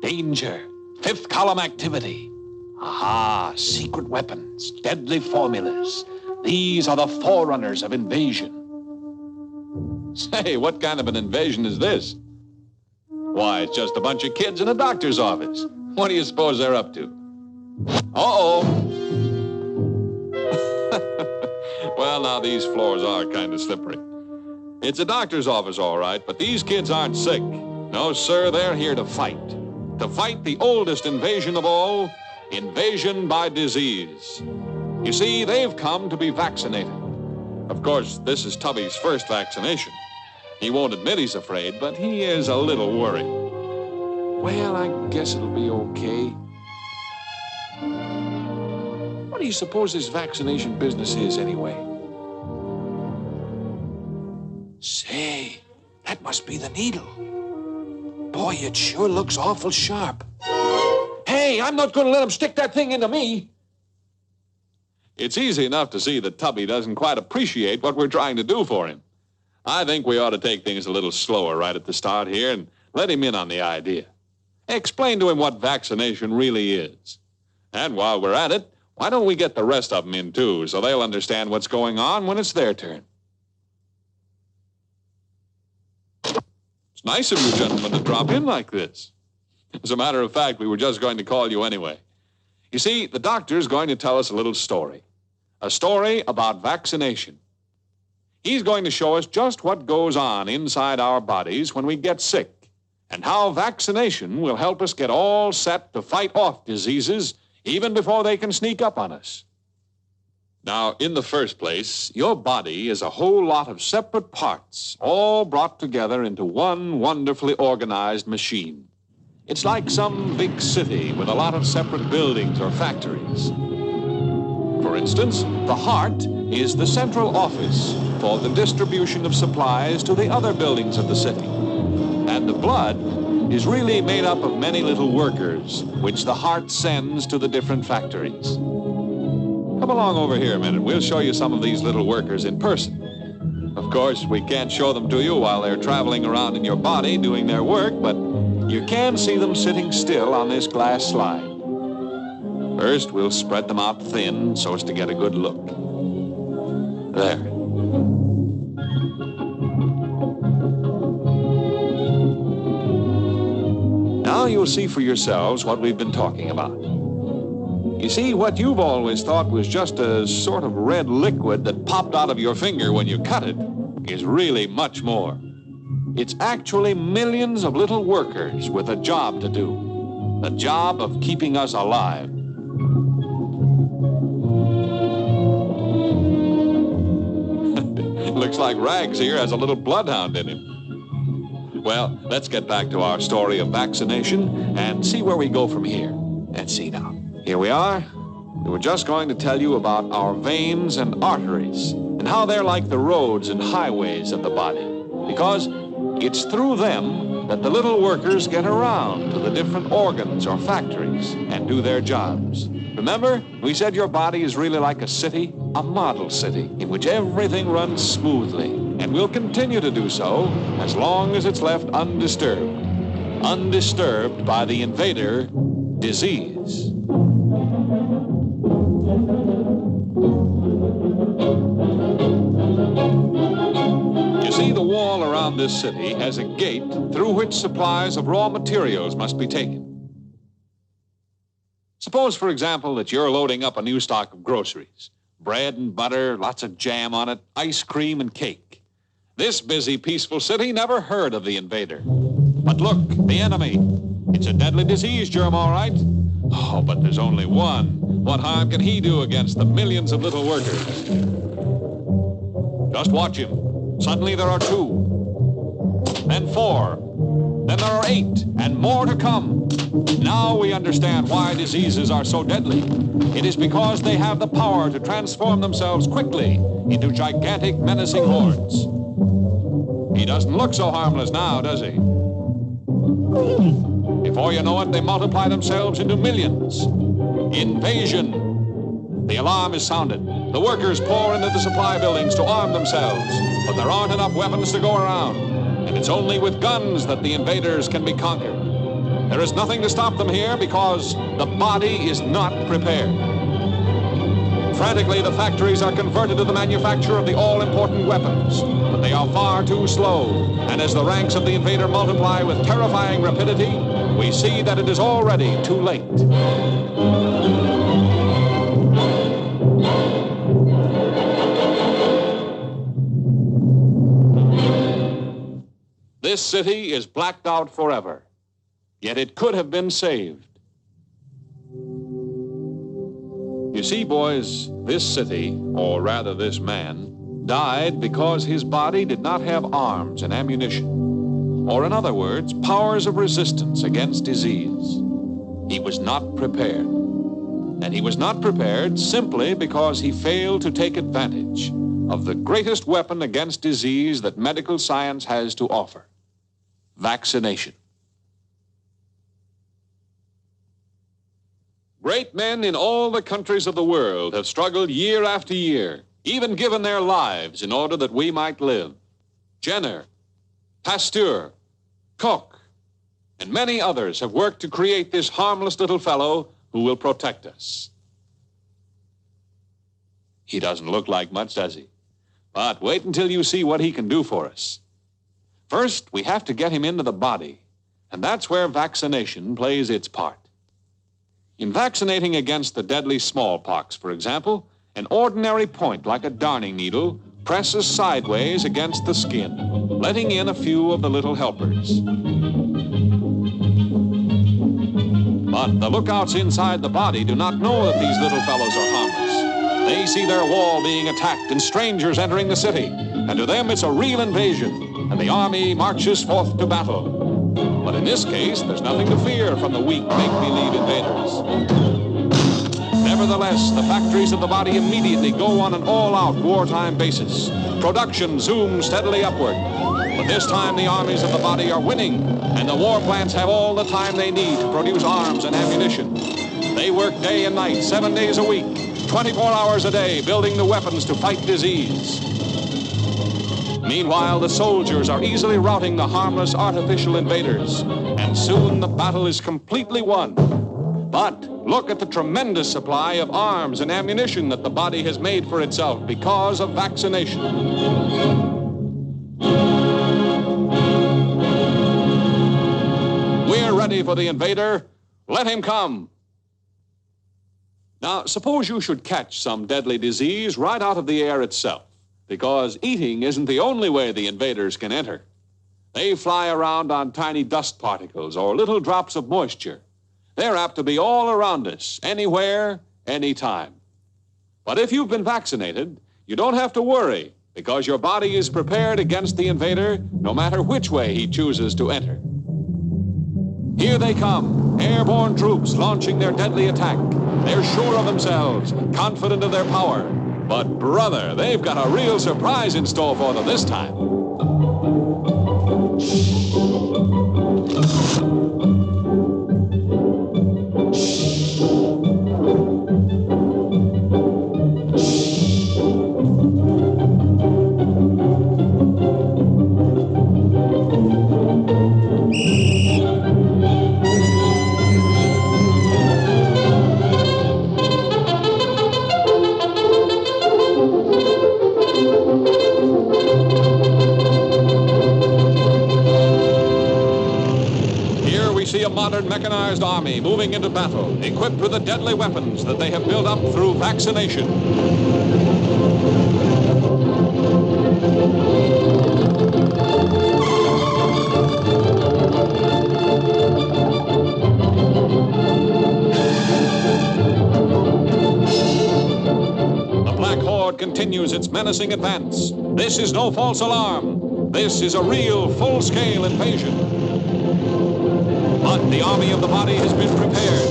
Danger. Fifth column activity. Aha, secret weapons, deadly formulas. These are the forerunners of invasion. Say, what kind of an invasion is this? Why, it's just a bunch of kids in a doctor's office. What do you suppose they're up to? Uh-oh. Well, now, these floors are kind of slippery. It's a doctor's office, all right, but these kids aren't sick. No, sir, they're here to fight. To fight the oldest invasion of all, invasion by disease. You see, they've come to be vaccinated. Of course, this is Tubby's first vaccination. He won't admit he's afraid, but he is a little worried. Well, I guess it'll be okay. What do you suppose this vaccination business is, anyway? Say, that must be the needle. Boy, it sure looks awful sharp. Hey, I'm not going to let him stick that thing into me. It's easy enough to see that Tubby doesn't quite appreciate what we're trying to do for him. I think we ought to take things a little slower right at the start here and let him in on the idea. Explain to him what vaccination really is. And while we're at it, why don't we get the rest of them in, too, so they'll understand what's going on when it's their turn. It's nice of you gentlemen to drop in like this. As a matter of fact, we were just going to call you anyway. You see, the doctor's going to tell us a little story. A story about vaccination. He's going to show us just what goes on inside our bodies when we get sick, and how vaccination will help us get all set to fight off diseases even before they can sneak up on us. Now, in the first place, your body is a whole lot of separate parts, all brought together into one wonderfully organized machine. It's like some big city with a lot of separate buildings or factories. For instance, the heart is the central office for the distribution of supplies to the other buildings of the city. And the blood is really made up of many little workers, which the heart sends to the different factories. Come along over here a minute. We'll show you some of these little workers in person. Of course, we can't show them to you while they're traveling around in your body doing their work, but you can see them sitting still on this glass slide. First, we'll spread them out thin so as to get a good look. There. Now you'll see for yourselves what we've been talking about. You see, what you've always thought was just a sort of red liquid that popped out of your finger when you cut it is really much more. It's actually millions of little workers with a job to do. The job of keeping us alive. Looks like Rags here has a little bloodhound in him. Well, let's get back to our story of vaccination and see where we go from here. Let's see now. Here we are. We were just going to tell you about our veins and arteries and how they're like the roads and highways of the body. Because it's through them that the little workers get around to the different organs or factories and do their jobs. Remember, we said your body is really like a city, a model city, in which everything runs smoothly, and will continue to do so as long as it's left undisturbed. Undisturbed by the invader, disease. You see, the wall around this city has a gate through which supplies of raw materials must be taken. Suppose, for example, that you're loading up a new stock of groceries. Bread and butter, lots of jam on it, ice cream and cake. This busy, peaceful city never heard of the invader. But look, the enemy. It's a deadly disease germ, all right. Oh, but there's only one. What harm can he do against the millions of little workers? Just watch him. Suddenly there are 2, then 4, then there are 8, and more to come. Now we understand why diseases are so deadly. It is because they have the power to transform themselves quickly into gigantic, menacing hordes. He doesn't look so harmless now, does he? Before you know it, they multiply themselves into millions. Invasion. The alarm is sounded. The workers pour into the supply buildings to arm themselves, but there aren't enough weapons to go around, and it's only with guns that the invaders can be conquered. There is nothing to stop them here because the body is not prepared. Frantically, the factories are converted to the manufacture of the all-important weapons, but they are far too slow. And as the ranks of the invader multiply with terrifying rapidity, we see that it is already too late. This city is blacked out forever, yet it could have been saved. You see, boys, this city, or rather this man, died because his body did not have arms and ammunition, or in other words, powers of resistance against disease. He was not prepared. And he was not prepared simply because he failed to take advantage of the greatest weapon against disease that medical science has to offer: vaccination. Great men in all the countries of the world have struggled year after year, even given their lives in order that we might live. Jenner, Pasteur, Koch, and many others have worked to create this harmless little fellow who will protect us. He doesn't look like much, does he? But wait until you see what he can do for us. First, we have to get him into the body, and that's where vaccination plays its part. In vaccinating against the deadly smallpox, for example, an ordinary point like a darning needle presses sideways against the skin, letting in a few of the little helpers. But the lookouts inside the body do not know that these little fellows are harmless. They see their wall being attacked and strangers entering the city, and to them it's a real invasion, and the army marches forth to battle. But in this case, there's nothing to fear from the weak, make-believe invaders. Nevertheless, the factories of the body immediately go on an all-out wartime basis. Production zooms steadily upward. But this time, the armies of the body are winning, and the war plants have all the time they need to produce arms and ammunition. They work day and night, 7 days a week, 24 hours a day, building the weapons to fight disease. Meanwhile, the soldiers are easily routing the harmless artificial invaders, and soon the battle is completely won. But look at the tremendous supply of arms and ammunition that the body has made for itself because of vaccination. We're ready for the invader. Let him come. Now, suppose you should catch some deadly disease right out of the air itself, because eating isn't the only way the invaders can enter. They fly around on tiny dust particles or little drops of moisture. They're apt to be all around us, anywhere, anytime. But if you've been vaccinated, you don't have to worry, because your body is prepared against the invader no matter which way he chooses to enter. Here they come, airborne troops launching their deadly attack. They're sure of themselves, confident of their power. But, brother, they've got a real surprise in store for them this time. A modern mechanized army moving into battle, equipped with the deadly weapons that they have built up through vaccination. The Black Horde continues its menacing advance. This is no false alarm. This is a real, full-scale invasion. But the army of the body has been prepared.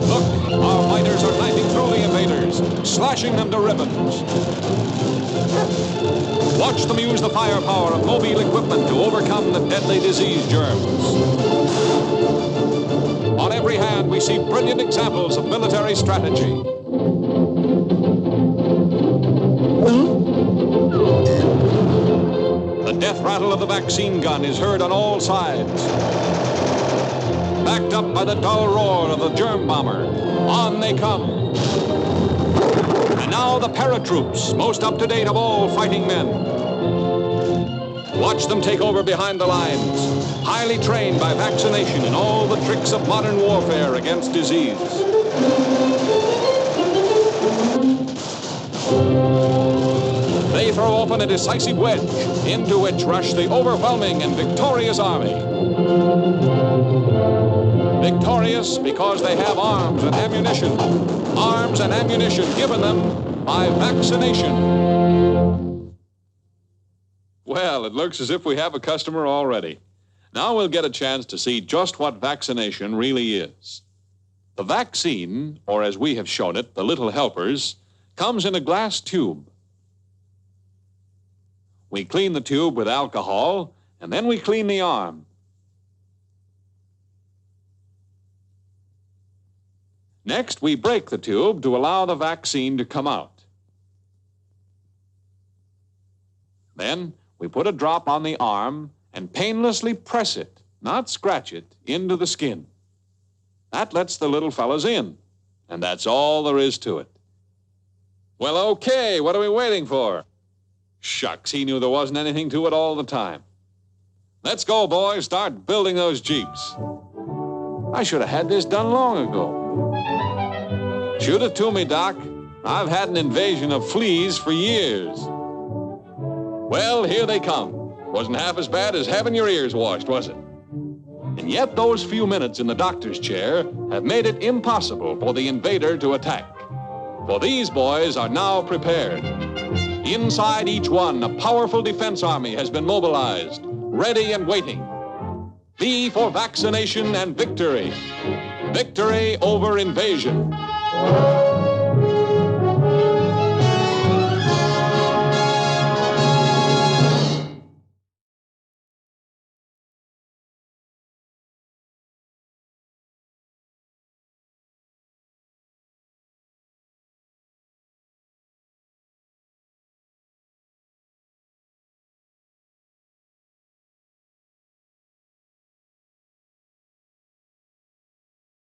Look, our fighters are knifing through the invaders, slashing them to ribbons. Watch them use the firepower of mobile equipment to overcome the deadly disease germs. On every hand, we see brilliant examples of military strategy. The death rattle of the vaccine gun is heard on all sides. backed up by the dull roar of the germ bomber. On they come. And now the paratroops, most up-to-date of all fighting men. Watch them take over behind the lines, highly trained by vaccination in all the tricks of modern warfare against disease. They throw open a decisive wedge, into which rush the overwhelming and victorious army. Victorious because they have arms and ammunition given them by vaccination. Well, it looks as if we have a customer already. Now we'll get a chance to see just what vaccination really is. The vaccine, or as we have shown it, the little helpers, comes in a glass tube. We clean the tube with alcohol, and then we clean the arm. Next, we break the tube to allow the vaccine to come out. Then, we put a drop on the arm and painlessly press it, not scratch it, into the skin. That lets the little fellas in, and that's all there is to it. Well, okay, what are we waiting for? Shucks, he knew there wasn't anything to it all the time. Let's go, boys, start building those Jeeps. I should have had this done long ago. Shoot it to me, Doc. I've had an invasion of fleas for years. Well, here they come. Wasn't half as bad as having your ears washed, was it? And yet those few minutes in the doctor's chair have made it impossible for the invader to attack. For these boys are now prepared. Inside each one, a powerful defense army has been mobilized, ready and waiting. V for vaccination and victory. Victory over invasion.